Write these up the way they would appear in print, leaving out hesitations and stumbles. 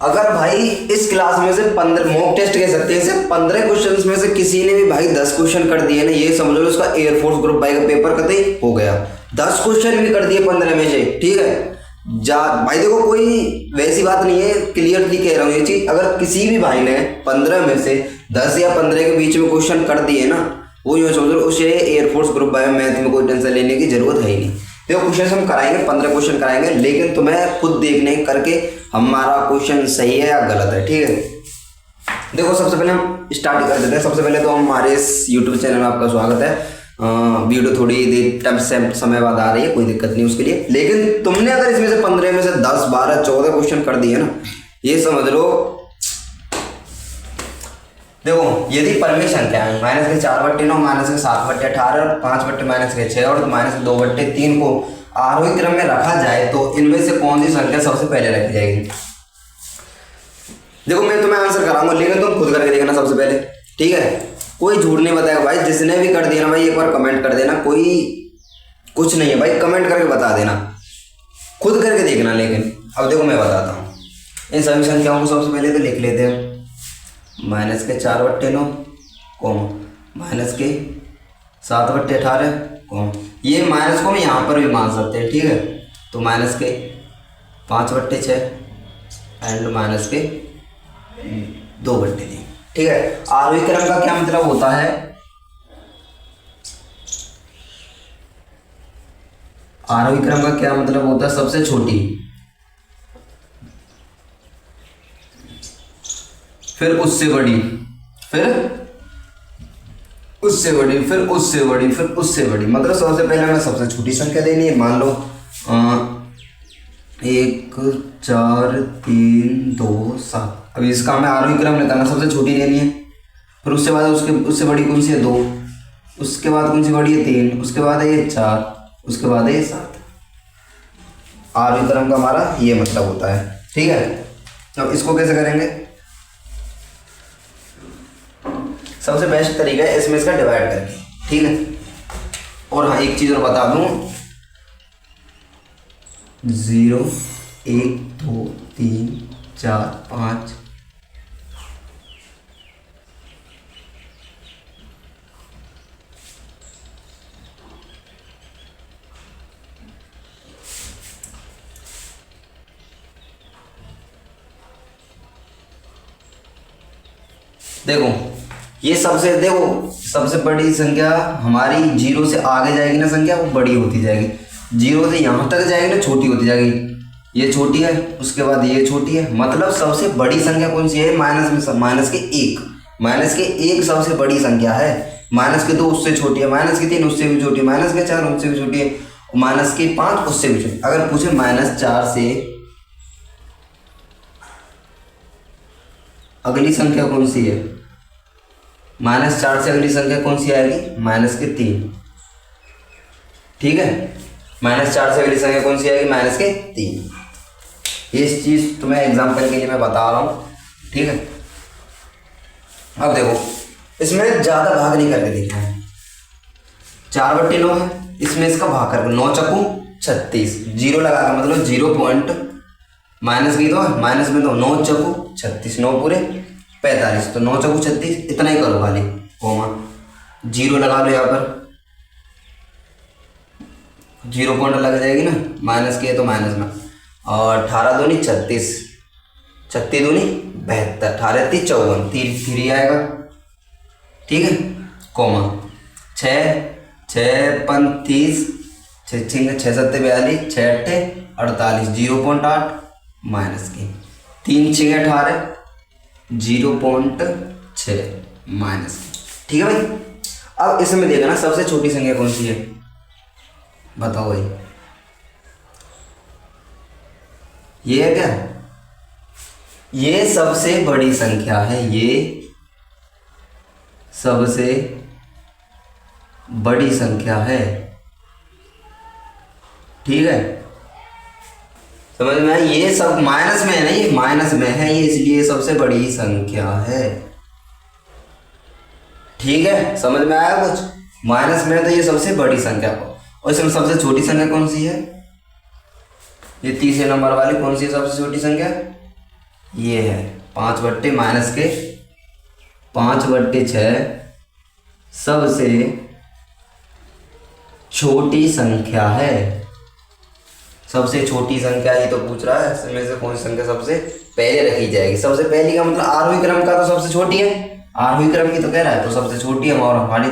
अगर भाई इस क्लास में से 15 मॉक टेस्ट कह सकते हैं इसे, 15 क्वेश्चंस में से किसी ने भी भाई 10 क्वेश्चन कर दिए ना, ये समझ लो उसका एयरफोर्स ग्रुप भाई का पेपर कतई हो गया। 10 क्वेश्चन भी कर दिए 15 में से, ठीक है। जा भाई देखो कोई वैसी बात नहीं है, क्लियरली कह रहा हूँ ये चीज। अगर किसी भी भाई ने 15 में से 10 या 15 के बीच में क्वेश्चन कर दिए ना, वो यूँ समझ लो उसे एयरफोर्स ग्रुप बायो मैथ में कोई टेंशन लेने की जरूरत है ही नहीं। देखो क्वेश्चन हम कराएंगे, 15 क्वेश्चन कराएंगे, लेकिन तुम्हें खुद देखने करके हमारा क्वेश्चन सही है या गलत है, ठीक है। देखो सबसे पहले हम स्टार्ट कर देते हैं। सबसे पहले तो हमारे इस यूट्यूब चैनल में आपका स्वागत है। वीडियो थोड़ी देर टाइम समय बाद आ रही है, कोई दिक्कत नहीं उसके लिए। लेकिन तुमने अगर इसमें से 15 में से 10 12 14 क्वेश्चन कर दिए ना, ये समझ लो। देखो यदि परमेय संख्या है -4/9 -7/18 5/-6 और -2/3 को आरोही क्रम में रखा जाए तो इनमें से कौन सी संख्या सबसे पहले रखी जाएगी। देखो मैं तुम्हें आंसर कराऊंगा, लेकिन तुम खुद करके देखना सबसे पहले, ठीक है। कोई झूठ नहीं बताएगा भाई। जिसने भी कर दिया ना भाई, एक बार कमेंट कर देना। कोई कुछ नहीं है भाई, कमेंट करके बता देना, खुद करके देखना। लेकिन अब देखो मैं बताता हूँ इन सभी संख्याओं को। सबसे पहले तो लिख लेते हैं -4/9 -7/18 ये माइनस को हम यहाँ पर भी मान सकते हैं, ठीक है। तो -5/6 एंड -2/3, ठीक है। आरोही क्रम का क्या मतलब होता है, आरोही क्रम का क्या मतलब होता है, सबसे छोटी, फिर उससे बड़ी, फिर उससे बड़ी, फिर उससे बड़ी, फिर उससे बड़ी। मतलब सबसे पहले हमें सबसे छोटी संख्या लेनी है। मान लो 1 4 3 2 7। अब इसका हमें आरोही क्रम निकालना, सबसे छोटी लेनी है। फिर उससे बाद उससे बड़ी कौन सी है 2, उसके बाद कौन सी बड़ी है 3, उसके बाद है ये 4, उसके बाद है ये 7। आरोही क्रम का हमारा ये मतलब होता है, ठीक है। अब इसको कैसे करेंगे, सबसे बेस्ट तरीका है इसमें इसका डिवाइड करके, ठीक है। और हाँ एक चीज़ और बता दूँ, 0 1 2 3 4 5 देखो ये सबसे बड़ी संख्या हमारी 0 से आगे जाएगी ना, संख्या वो बड़ी होती जाएगी। 0 से यहाँ तक जाएगी ना, छोटी होती जाएगी। ये छोटी है, उसके बाद ये छोटी है। मतलब सबसे बड़ी संख्या कौन सी है, -1 -1 सबसे बड़ी संख्या है। -2 उससे छोटी है, -3 उससे भी छोटी है, -4 उससे भी छोटी है, -5 उससे भी छोटी। अगर पूछे -4 से अगली संख्या कौन सी है, -4 से अगली संख्या कौन सी आएगी, -3, ठीक है। -4 से अगली संख्या कौन सी आएगी, -3। इस चीज तुम्हें एग्जाम्पल के लिए मैं बता रहा हूँ, ठीक है। अब देखो इसमें ज्यादा भाग नहीं करके देखना है। 4/9 है, इसमें इसका भाग करके 9 चक्कू 36, 0 लगा मतलब 0 पॉइंट माइनस की, तो माइनस में तो 9 चक्कू 36, 9 पूरे 45, तो 9 चक्कू 36, इतना ही करो खाली, कोमा 0 लगा लो। यहाँ पर 0 पॉइंट लग जाएगी ना, माइनस की है तो माइनस में। और 18 दूनी 36, 36 दूनी 72, 18 3 54, 3 आएगा, ठीक है। कोमा 6 6 5 30, 6 6 6 7 42, 6 8 48, 0.8 माइनस की, 3 6 18, 0.6 माइनस की, ठीक है भाई। अब इसमें देखना सबसे छोटी संख्या कौन सी है, बताओ भाई। ये है क्या, ये सबसे बड़ी संख्या है, ये सबसे बड़ी संख्या है, ठीक है। समझ में आया, ये सब माइनस में है ना, ये माइनस में है, ये इसलिए सबसे बड़ी संख्या है, ठीक है। समझ में आया कुछ, माइनस में है तो ये सबसे बड़ी संख्या को। और इसमें सबसे छोटी संख्या कौन सी है, ये तीसरे नंबर वाली कौन सी है सबसे छोटी संख्या, ये है 5/-6 सबसे छोटी संख्या है। सबसे छोटी संख्या ये तो पूछ रहा है, इसमें से कौन सी संख्या सबसे पहले रखी जाएगी। सबसे पहली का मतलब आरोही क्रम का तो सबसे छोटी है, आरोही क्रम की तो कह रहा है, तो सबसे छोटी है। और हमारी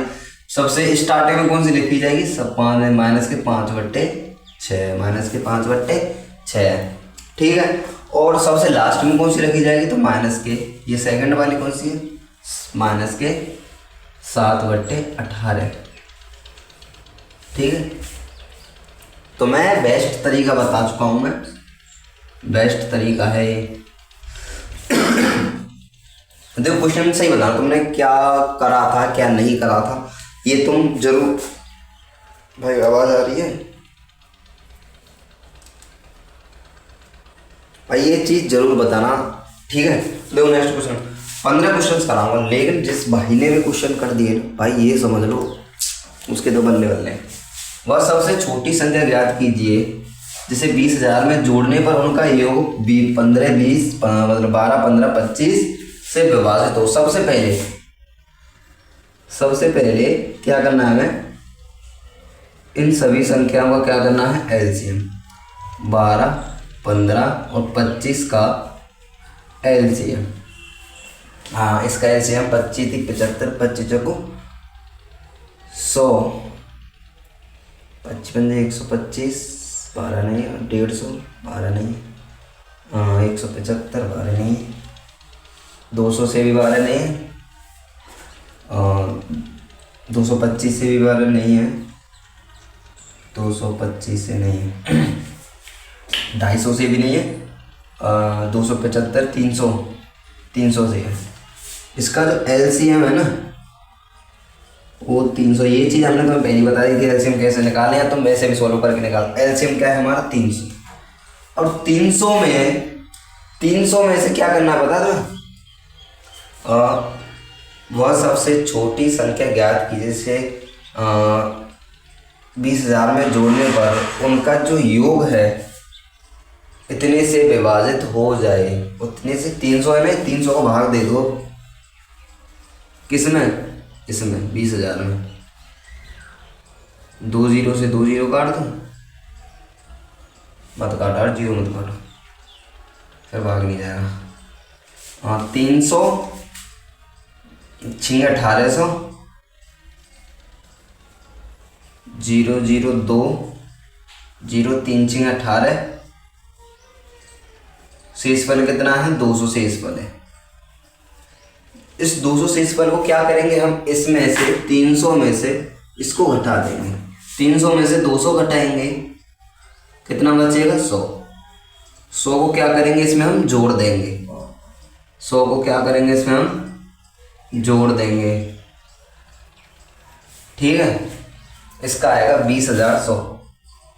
सबसे स्टार्टिंग में कौन सी लिखी जाएगी, सब -5/6 ठीक है। और सबसे लास्ट में कौन सी रखी जाएगी, तो ये सेकंड वाली कौन सी है, -7/18 ठीक है। तो मैं बेस्ट तरीका बता चुका हूँ, मैं बेस्ट तरीका है ये। देखो क्वेश्चन सही बताना, तुमने क्या करा था क्या नहीं करा था, ये तुम जरूर। भाई आवाज आ रही है भाई, ये चीज जरूर बताना ठीक है। देखो नेक्स्ट क्वेश्चन 15 क्वेश्चन कराऊंगा, लेकिन जिस भाई ने भी क्वेश्चन कर दिए ना भाई, ये समझ लो उसके तो बल्ले बल्ले। वह सबसे छोटी संख्या ज्ञात कीजिए जिसे 20,000 में जोड़ने पर उनका योग 15, 20 मतलब 12, 15, 25 से विभाजित हो। सबसे पहले क्या करना है हमें, इन सभी संख्याओं का क्या करना है, एलसीएम 12, 15 और 25 का एलसीएम। हाँ इसका एलसीएम 25 थी 75, 25 चौको 100, 55 125, 12 नहीं, 150 12 नहीं, 175 12 नहीं, 200 से भी 12 नहीं है, 225 से भी 12 नहीं है, 225 से नहीं है, 250 से भी नहीं है, 275, 300 से है। इसका जो एलसीएम है ना वो 300। ये चीज़ हमने तुम्हें पहले बता दी थी एलसीएम कैसे निकालें, या तुम वैसे भी सॉल्व करके निकाल। एलसीएम क्या है हमारा 300, और 300 में से क्या करना पता था, वह सबसे छोटी संख्या ज्ञात की जिसे 20,000 में जोड़ने पर उनका जो योग है इतने से विभाजित हो जाए। उतने से 300 है ना, 300 को भाग दे दो किसमें, इसमें 20,000 में, 2 0 से 2 0 काट दो, मत काटा, 0 मत काटो, फिर भाग नहीं जाएगा। हाँ 300 6 1800, 0 0 2 0 3 6 18, शेषफल कितना है 200 शेषफल है। इस 200 शेषफल को क्या करेंगे हम, इसमें से 300 में से इसको घटा देंगे। 300 में से 200 घटाएंगे, कितना बचेगा 100। 100 को क्या करेंगे इसमें हम जोड़ देंगे, 100 को क्या करेंगे इसमें हम जोड़ देंगे ठीक है। इसका आएगा 20,100,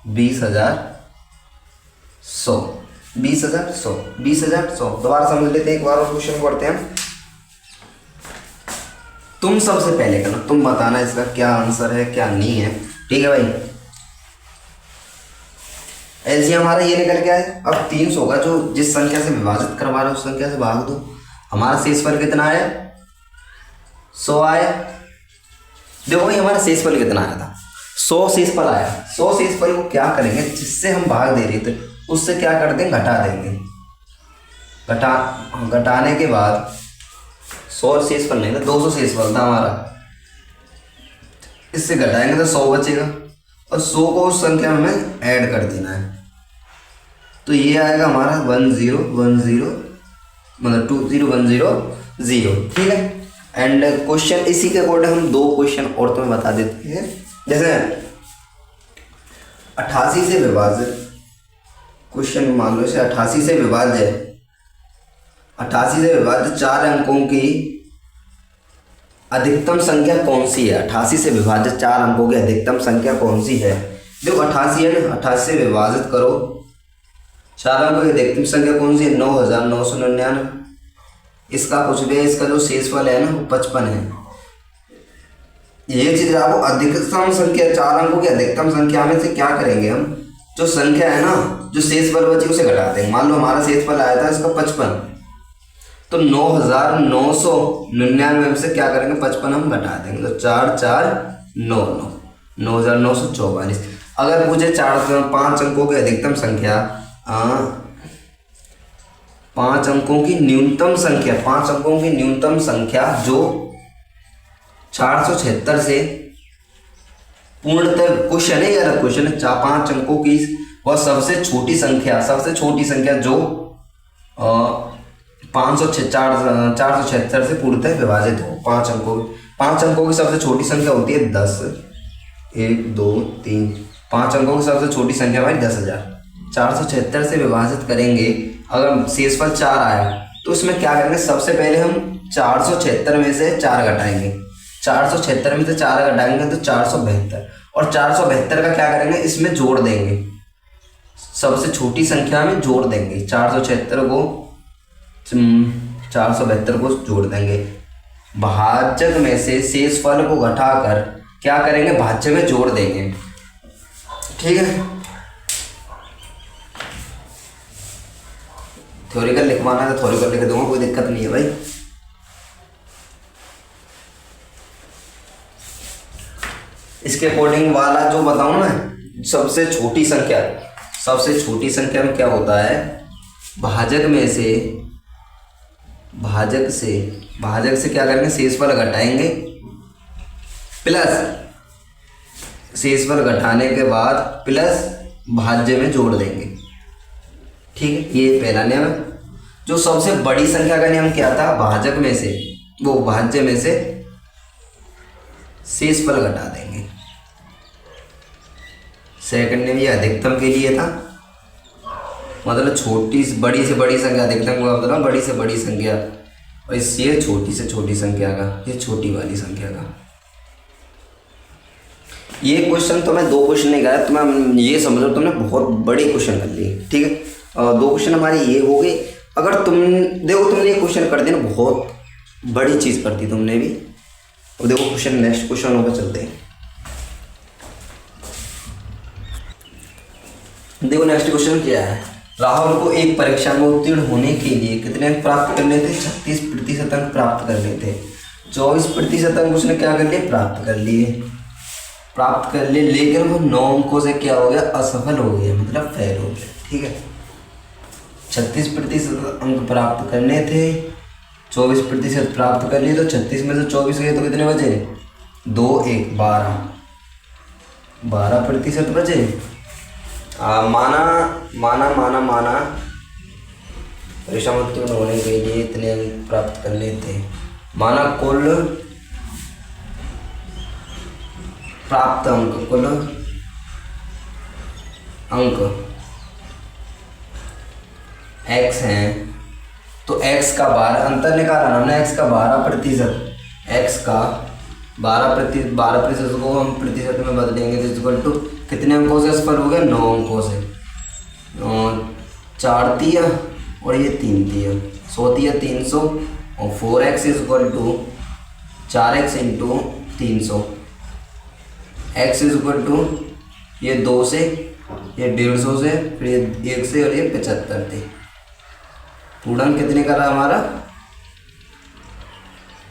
20,100, 20,100, 20,100। दोबारा समझ लेते हैं, एक बार और क्वेश्चन पढ़ते हैं। तुम सबसे पहले करना, तुम बताना इसका क्या आंसर है क्या नहीं है ठीक है भाई। एलसीएम हमारा ये निकल गया है। अब 300 का जो जिस संख्या से विभाजित करवा रहे हो उस संख्या से भाग दो। हमारा शेषफल कितना है 100 आया। देखो भाई हमारा शेषफल कितना आया था 100 शेषफल आया। 100 शेषफल को क्या करेंगे, जिससे हम भाग दे रहे थे उससे क्या कर देंगे, घटा देंगे। घटाने के बाद 100 शेषफल नहीं था 200 शेषफल था हमारा, इससे घटाएंगे तो 100 बचेगा और 100 को उस संख्या में हमें ऐड कर देना है। तो ये आएगा हमारा 1010 मतलब 20100 ठीक है। एंड क्वेश्चन इसी के अकॉर्डिंग हम 2 क्वेश्चन और तुम्हें बता देते हैं। जैसे 88 से विभाजित क्वेश्चन मान लो, इसे 88 से विभाजित 4 अंकों की अधिकतम संख्या कौन सी है। 88 से विभाजित 4 अंकों की अधिकतम संख्या कौन सी है। देखो 88 है ना, 88 से विभाजित करो 4 अंकों की अधिकतम संख्या कौन सी है 9,999। इसका कुछ भी है, इसका जो शेषफल है ना वो 55 है। ये चीज आपको अधिकतम संख्या 4 अंकों की अधिकतम संख्या में से क्या करेंगे हम, जो संख्या है ना जो शेषफल बची उसे घटा देंगे। मान लो हमारा शेषफल आया था इसका 55, तो 9,999 में से क्या करेंगे 55 हम घटा देंगे, तो 4499, 9,944। अगर पूछे 5 अंकों की अधिकतम संख्या, 5 अंकों की न्यूनतम संख्या, 5 अंकों की न्यूनतम संख्या जो 476 से पूर्णतः क्वेश्चन है, यार क्वेश्चन है 5 अंकों की वह सबसे छोटी संख्या जो 476 से पूर्णतः विभाजित हो। 5 अंकों की सबसे छोटी संख्या होती है 10, 1 2 3, 5 अंकों की सबसे छोटी संख्या हमारी 10,000। 476 से विभाजित करेंगे, अगर शेषफल 4 आया तो उसमें क्या करेंगे, सबसे पहले हम 476 में से 4 घटाएंगे, 476 में से 4 घटाएंगे तो 472, और 472 का क्या करेंगे, इसमें जोड़ देंगे, सबसे छोटी संख्या में जोड़ देंगे, 472 को जोड़ देंगे। भाजक में से शेषफल को घटाकर क्या करेंगे, भाज्य में जोड़ देंगे। ठीक है, थ्योरिकल लिखवाना है तो थ्योरिकल लिख दूंगा, कोई दिक्कत नहीं है भाई। इसके अकॉर्डिंग वाला जो बताऊं ना, सबसे छोटी संख्या में क्या होता है, भाजक से क्या करेंगे, शेषफल घटाएंगे, प्लस शेषफल घटाने के बाद प्लस भाज्य में जोड़ देंगे। ठीक है, ये पहला नियम है। जो सबसे बड़ी संख्या का नियम क्या था, भाज्य में से शेषफल घटा देंगे। सेकंड नियम ये अधिकतम के लिए था, मतलब बड़ी से बड़ी संख्या, अधिकतम का मतलब बड़ी से बड़ी संख्या, और इससे छोटी से छोटी संख्या का, ये छोटी वाली संख्या का। ये क्वेश्चन तो मैं 2 क्वेश्चन नहीं कराया, तुम्हें ये समझो तुमने बहुत बड़े क्वेश्चन कर लिए। ठीक है, 2 क्वेश्चन हमारे ये हो गए। अगर तुमने ये क्वेश्चन कर दिया ना, बहुत बड़ी चीज़ कर दी तुमने भी। अब देखो क्वेश्चन, नेक्स्ट क्वेश्चन पर चलते हैं। देखो नेक्स्ट क्वेश्चन क्या है, राहुल को एक परीक्षा में उत्तीर्ण होने के लिए कितने अंक प्राप्त करने थे, 36% अंक प्राप्त करने थे। 24% अंक उसने क्या कर लिए, प्राप्त कर लिए, लेकिन वो 9 अंकों से क्या हो गया, असफल हो गया, मतलब फेल हो गया। ठीक है, 36% अंक प्राप्त करने थे, 24% प्राप्त कर लिए, तो 36 में से 24 गए तो कितने बचे, 2 1 12% बचे। माना परीक्षा में उत्तीर्ण होने के लिए इतने अंक प्राप्त करने थे, माना कुल प्राप्त अंक, x हैं, तो x का 12 अंतर निकाला हमने, x का 12%, को हम प्रतिशत में बदलेंगे, इक्वल टू कितने अंकों से असफल हो गया, 9 अंकों से। 4 तिया और ये 3 तिया, 100 तिया 300, और 4x equal to 4x into 300, x equal to ये 2 से, ये 150 से, फिर ये 1 से, और ये 75 थे। पूर्णांक कितने का रहा हमारा,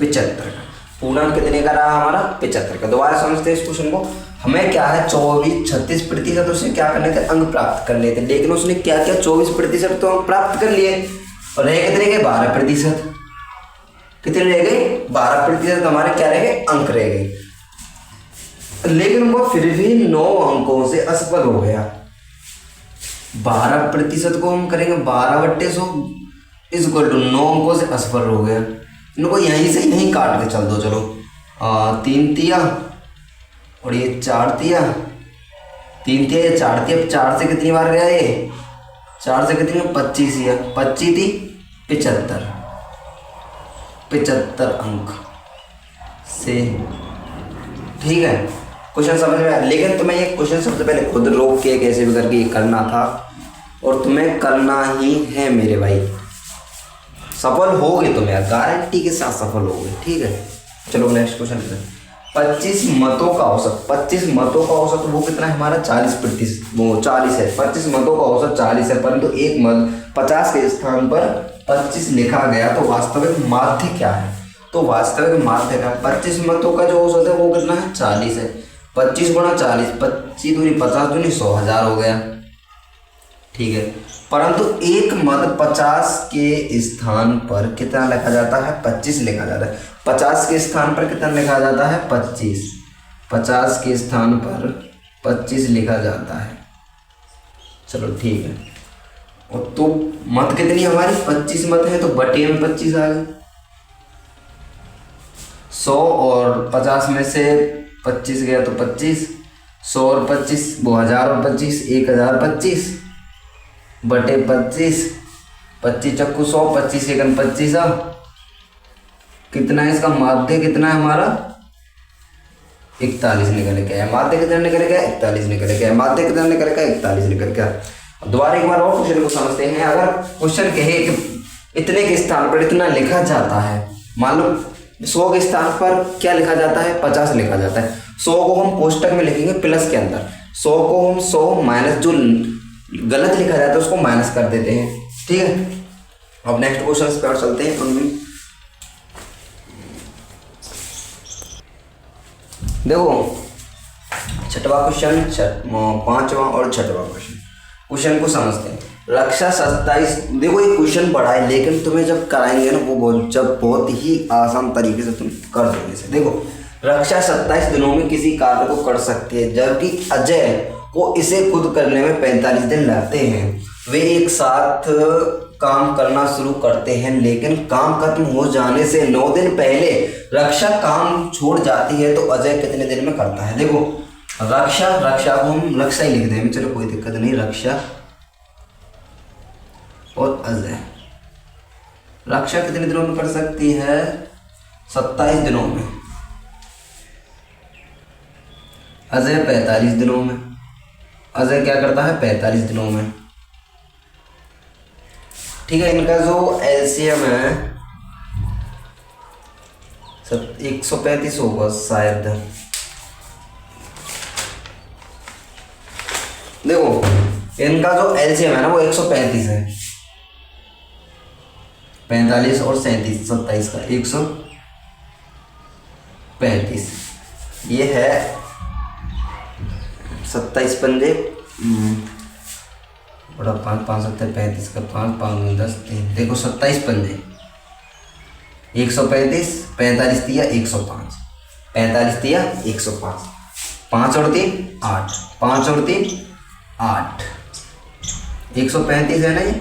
75 का। पूर्णांक कितने का रहा हमारा, 75 का। दोबारा समझते हैं इस क्वेश्चन को। हमें क्या है, 36% उसने क्या करने थे, अंक प्राप्त करने थे, लेकिन उसने क्या किया, 24% तो अंक प्राप्त कर लिए, और रह कितने गए, 12%। कितने रह गए, 12% हमारे क्या रह गए, अंक रह गए, लेकिन वो फिर भी 9 अंकों से असफल हो गया। 12% को हम करेंगे 12/100 इक्वल टू 9 अंकों से असफल हो गया। इनको यहीं से यहीं काट के चल दो, चलो 3 तिया और ये 4 तिया, 3 तिया ये 4 तिया, 4 से कितनी बार गया ये, 4 से कितनी, 25 या 25 थी 75 अंक से। ठीक है, क्वेश्चन समझ में आया, लेकिन तुम्हें ये क्वेश्चन सबसे पहले खुद रोक के कैसे भी करके ये करना था, और तुम्हें करना ही है मेरे भाई। सफल होगे तुम यार, गारंटी के साथ सफल होगे। ठीक है, चलो नेक्स्ट क्वेश्चन करें। 25 मतों का औसत वो कितना है हमारा, 40%, वो 40 है। 25 मतों का औसत 40 है, परंतु एक मत 50 के स्थान पर 25 लिखा गया तो वास्तविक माध्य क्या है? तो वास्तविक माध्य का 25 मतों का जो औसत है वो कितना है? 40 है। 25 गुणा 40, 25 दूनी 50 दूनी 100, 1000 हो गया। ठीक है, परंतु एक मत 50 के स्थान पर कितना लिखा जाता है? 25 लिखा जाता है। 50 के स्थान पर कितना लिखा जाता है? 25। 50 के स्थान पर 25 लिखा जाता है। चलो ठीक है, और तो मत कितनी हमारी? 25 मत है, तो बटे में 25 आ गए। 100 और 50 में से 25 गया तो 25, 100 और 25 वो 1000 और 25, 1025 बटे 25, 25 चक्कू 100, 25 एकन 25 कितना है इसका माध्य? कितना है हमारा? 41 निकल के आया। माध्य कितना निकल गया? 41 निकल के आया। माध्य कितना निकल गया? 41 निकल के आया। दोबारा एक बार और क्वेश्चन को समझते हैं। अगर क्वेश्चन कहे कि इतने के स्थान पर इतना लिखा जाता है, मान लो 100 के स्थान पर क्या लिखा जाता है? 50 लिखा जाता है। 100 को हम कोष्टक में लिखेंगे प्लस के अंदर, 100 को हम 100 माइनस जो गलत लिखा जाता है उसको माइनस कर देते हैं। ठीक है, अब नेक्स्ट क्वेश्चन पे और चलते हैं। उनमें देखो छठवां क्वेश्चन, पांचवा और छठवां क्वेश्चन को समझते हैं। रक्षा 27, देखो ये क्वेश्चन पढ़ा है लेकिन तुम्हें जब कराएंगे ना वो बहुत ही आसान तरीके से तुम कर दोगे इसे। देखो रक्षा 27 दिनों में किसी कार्य को कर सकती है, जबकि अजय को इसे खुद करने में 45 दिन लगते हैं। वे एक साथ काम करना शुरू करते हैं, लेकिन काम खत्म हो जाने से 9 दिन पहले रक्षा काम छोड़ जाती है, तो अजय कितने दिन में करता है? देखो रक्षा को हम रक्षा ही लिख देंगे, चलो कोई दिक्कत नहीं। रक्षा और अजय, रक्षा कितने दिनों में कर सकती है? 27 दिनों में। अजय 45 दिनों में। अजय क्या करता है? 45 दिनों में। ठीक है, इनका जो एलसीएम है 135 होगा शायद। देखो इनका जो एलसीएम है ना वो 135 है। 45 और 37, 27 का 135, ये है 27 पंजे बड़ा 5, 5 7 35 का 5, 5 10 3, देखो 27 पंजे 135, 45 दिया 105, 45 दिया 105, 5 और 3 8, 5 और 3 8, 135 है ना ये,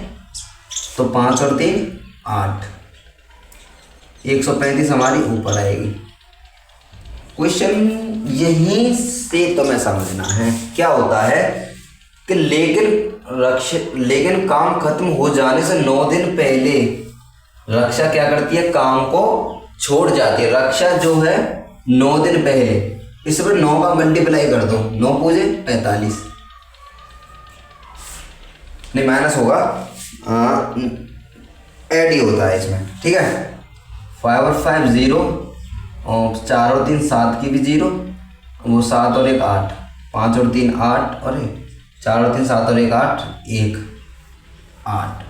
तो 5 और 3 8, 135 हमारी ऊपर आएगी। क्वेश्चन यहीं से तुम्हें समझना है क्या होता है कि लेकिन काम खत्म हो जाने से 9 दिन पहले रक्षा क्या करती है? काम को छोड़ जाती है। रक्षा जो है 9 दिन पहले, इस पर 9 का मल्टीप्लाई कर दो, 9 पूजे 45, नहीं माइनस होगा, ऐड ही होता है इसमें। ठीक है, 5 और 5 0, और 4 और 3 7 की भी 0, वो 7 और 1 8, 5 और 3 8, और 4 और 3 7 और 1 8, 1 8,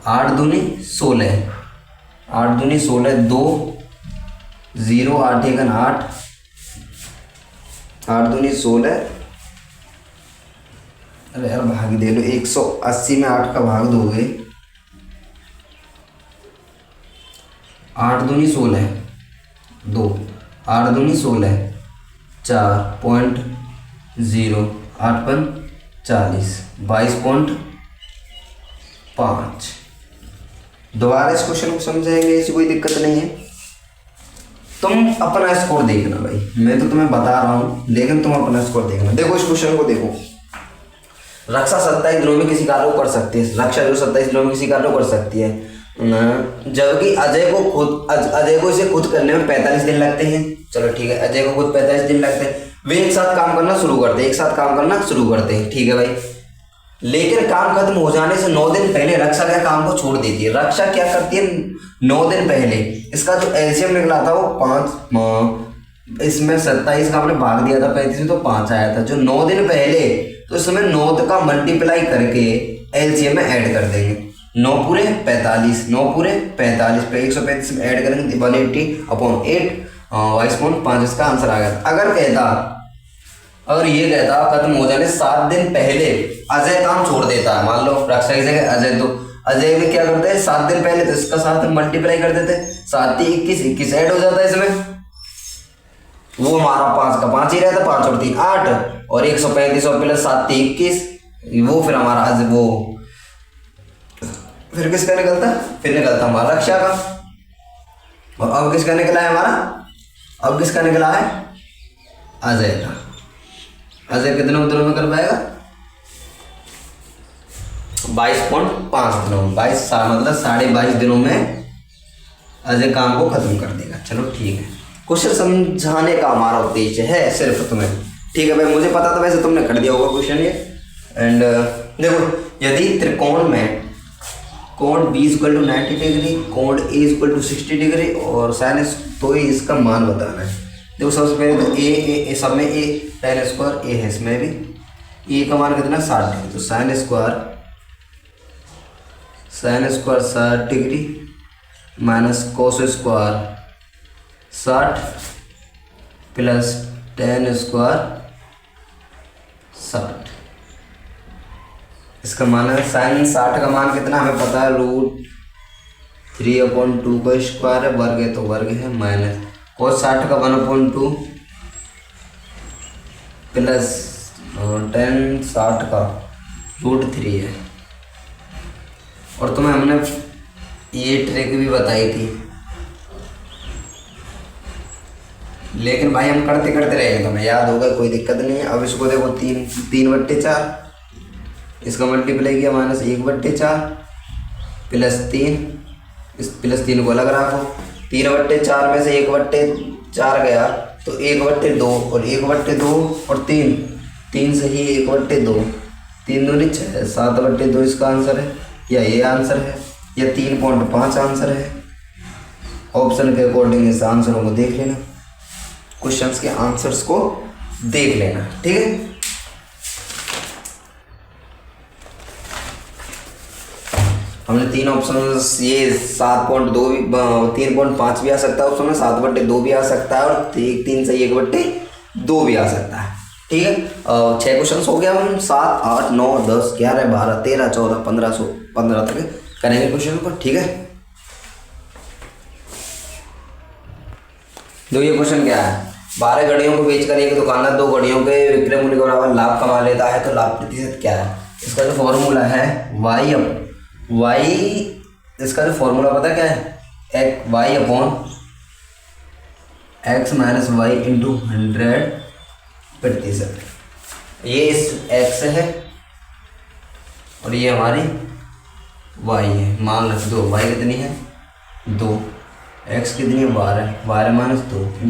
8 दूनी 16, 8 दूनी 16, 2 0, 8 1 8, 8 दूनी 16, अरे यार भाग दे लो, 180 में 8 का भाग दोगे, 8 दूनी 16, 2, 8 दूनी 16, 4.0, 8 पन 40, 22.5। दोबारा इस क्वेश्चन को समझाएंगे, ऐसी कोई दिक्कत नहीं है। तुम अपना स्कोर देखना भाई, मैं तो तुम्हें बता रहा हूँ लेकिन तुम अपना स्कोर देखना। देखो इस क्वेश्चन को देखो, रक्षा 27 दिनों में किसी कार्य को कर सकती है, रक्षा जो 27 दिनों में किसी कार्य को कर सकती है, जबकि अजय को इसे खुद करने में 45 दिन लगते हैं। चलो ठीक है, अजय को खुद 45 दिन लगते हैं। वे एक साथ काम करना शुरू करते हैं, ठीक है भाई। लेकिन काम खत्म हो जाने से 9 दिन पहले रक्षा क्या काम को छोड़ देती है। रक्षा क्या करती है 9 दिन पहले? इसका जो एलसीएम निकला था वो 5, इसमें 27 का हमने भाग दिया था 35 में, तो 5 आया था। जो 9 दिन पहले, तो इसमें 9 का मल्टीप्लाई करके एलसीएम में ऐड कर देंगे। 9 पूरे 45, 9 पूरे 45 पे 135 में ऐड करेंगे 180/8 22.5 इसका आंसर आ गया। अगर ये कहता खत्म हो जाने 7 दिन पहले अजय काम छोड़ देता है, मान लो रक्षा की जगह अजय, तो अजय में क्या करते हैं 7 दिन पहले तो इसका साथ मल्टीप्लाई कर देते, 7 × 21 21 ऐड हो जाता है इसमें, वो हमारा 5 का 5 ही रहता, 5 और 3 8 और 135 और प्लस 7 × 21 वो फिर हमारा आज वो फिर किसका निकलता, फिर निकलता हमारा रक्षा का। और अब किसका निकला है हमारा, अब किसका निकला है अजय का। अजय कितने दिनों में कर पाएगा 22.5 दिनों में, 22 मतलब 22.5 दिनों में अजय काम को खत्म कर देगा। चलो ठीक है, क्वेश्चन समझाने का हमारा उद्देश्य है सिर्फ तुम्हें, ठीक है भाई, मुझे पता था वैसे तुमने कर दिया होगा क्वेश्चन ये। एंड देखो यदि त्रिकोण में कोण B = 90 डिग्री, कोण A = 60 डिग्री और साइन, तो इसका मान बताना है। देखो सबसे पहले तो ए सब में ए tan स्क्वायर ए है, इसमें भी ए का मान कितना 60 डिग्री, तो sine square 60 degree minus cos square 60 plus tan square 60, इसका मान है साइन 60 का मान कितना हमें पता है √3/2 का स्क्वायर है, वर्ग है तो वर्ग है, माइनस कोस 60 का 1/2 प्लस tan 60 का √3 है। और तुम्हें हमने ये ट्रिक भी बताई थी, लेकिन भाई हम करते करते रहेंगे, तुम्हें याद होगा, कोई दिक्कत नहीं है। अब इसको देखो 3/4 इसका मल्टीप्लाई किया -1/4 प्लस 3, इस प्लस 3 को अलग रखो, 3/4 में से 1/4 गया तो 1/2 और 1/2 और 3 से ही 1/2, 3 दूनी 6, 7/2 इसका आंसर है, या ये आंसर है, या 3.5 आंसर है। ऑप्शन के अकॉर्डिंग इस आंसरों को देख लेना, क्वेश्चंस के आंसर्स को देख लेना, ठीक है। हमने 3 ऑप्शन, ये 7.2 भी 3.5 भी आ सकता है ऑप्शन में, 7/2 भी आ सकता है और 3 से 1/2 भी आ सकता है, ठीक है। 6 क्वेश्चन हो गया, हम 7 8 9 10 11 12 13 14 15 तक करेंगे क्वेश्चन को, ठीक है। दो ये क्वेश्चन क्या है, 12 घड़ियों को बेचकर एक दुकानदार 2 घड़ियों के विक्रय मूल्य के बराबर लाभ कमा लेता है, तो लाभ प्रतिशत क्या है। इसका जो फॉर्मूला है y, इसका जो फॉर्मूला पता क्या है, y/x - y × 100%। ये इस x है और ये हमारी y है, मान रख दो y कितनी है 2, x कितनी है 12 - 2 ×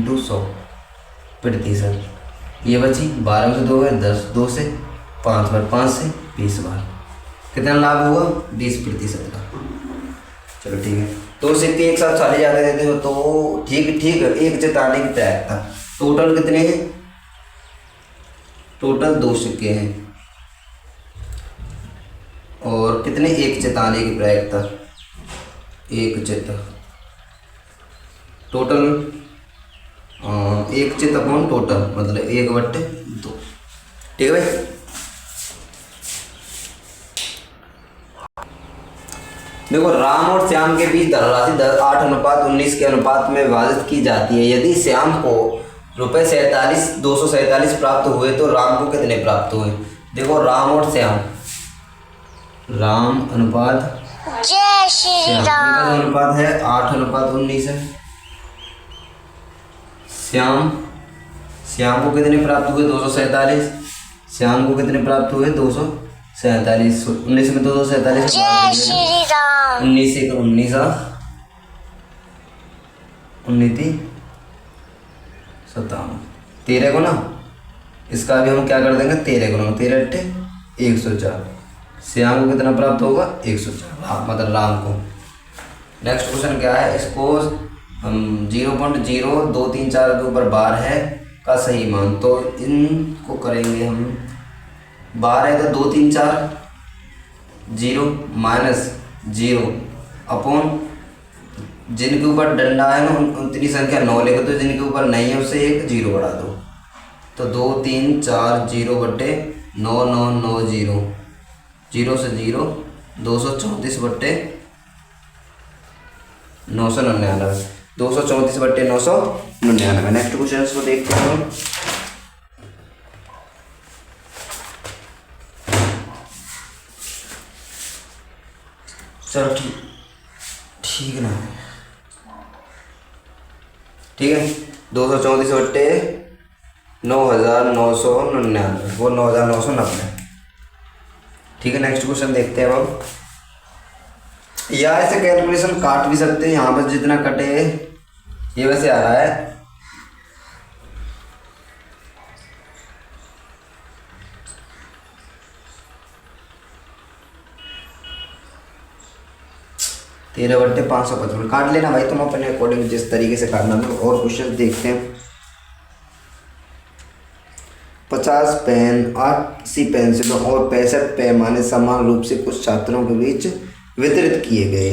100%। ये बची 12 में से 2 है 10, 2 से 5 बार, 5 से 20 बार, कितना लाभ हुआ 20% का। चलो ठीक है, 2 सिक्के एक साथ चले जाते देते हो तो ठीक है, एक जताने की प्रायिकता, टोटल कितने हैं, टोटल 2 सिक्के हैं और कितने एक जताने की प्रायिकता, एक चित, टोटल 1 चित अपॉन टोटल मतलब 1/2, ठीक है भाई। देखो राम और श्याम के बीच धनराशि 8:19 के अनुपात में विभाजित की जाती है। यदि श्याम को ₹247 प्राप्त हुए तो राम को कितने प्राप्त हुए। देखो राम और श्याम, राम अनुपात श्याम का अनुपात है 8:19 है। श्याम को कितने प्राप्त हुए 247, श्याम को कितने प्राप्त हुए 247, 19 में 247, 19 1 19 57, 13 को ना, इसका भी हम क्या कर देंगे 13 को, 13 8 104, श्याम को कितना प्राप्त होगा 104, मतलब राम को। नेक्स्ट क्वेश्चन क्या है, इसको हम 0.0234 के ऊपर बार है का सही मान, तो इनको करेंगे हम, बार है तो 2 3 4 0 माइनस 0 अपॉन जिनके ऊपर डंडा है ना उतनी संख्या 9 लिख दो, जिनके ऊपर नहीं है उससे एक 0 बढ़ा दो। तो 2 3 4 0 बट्टे 9 9 9 0 0 से 0 234 बट्टे 999 234 बट्टे 999। नेक्स्ट क्वेश्चन को देखते हैं हम। चलो ठीक है ना, ठीक है 234 बट्टे 9999 वो 9990। ठीक है नेक्स्ट क्वेश्चन देखते हैं हम। या ऐसे कैलकुलेशन काट भी सकते हैं, यहाँ पर जितना कटे ये वैसे आ रहा है। तेरह बट्टे 555 काट लेना भाई तुम अपने अकॉर्डिंग जिस तरीके से काटना। तो और क्वेश्चन देखते हैं। 50 पेन 80 पेंसिलों और 65 पैमाने समान रूप से कुछ छात्रों के बीच वितरित किए गए।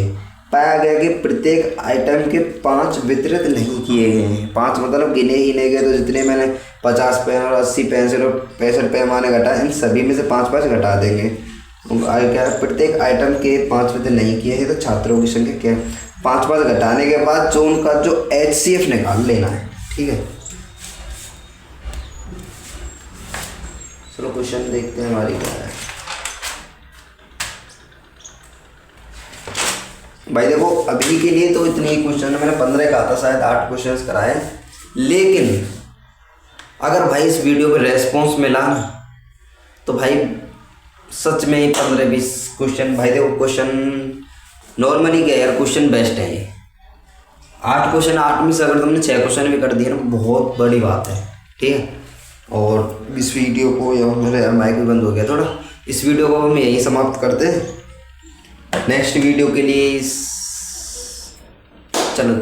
पाया गया कि प्रत्येक आइटम के 5 वितरित नहीं किए गए हैं। 5 मतलब गिने ही नहीं गए। तो जितने मैंने 50 पेन और 80 पेंसिल और 65 पैमाने घटाए, इन सभी में से 5 घटा देंगे। क्या है, प्रत्येक आइटम के 5 वितरित नहीं किए हैं। तो छात्रों की संख्या क्या है, 5 घटाने के बाद जो उनका जो HCF निकाल लेना है। ठीक है चलो क्वेश्चन देखते हैं हमारी क्या है। भाई देखो अभी के लिए तो इतने ही क्वेश्चन है। मैंने 15 कहा था, शायद 8 क्वेश्चन कराए। लेकिन अगर भाई इस वीडियो पे रेस्पॉन्स मिला तो भाई सच में ही 15-20 क्वेश्चन। भाई देखो क्वेश्चन नॉर्मली क्या यार, क्वेश्चन बेस्ट है ये। 8 क्वेश्चन, 8 में से अगर तुमने 6 क्वेश्चन भी कर दिए ना, बहुत बड़ी बात है। ठीक है और इस वीडियो को, या मेरा यार माइक भी बंद हो गया थोड़ा, इस वीडियो को हम यही समाप्त करते हैं। नेक्स्ट वीडियो के लिए चलो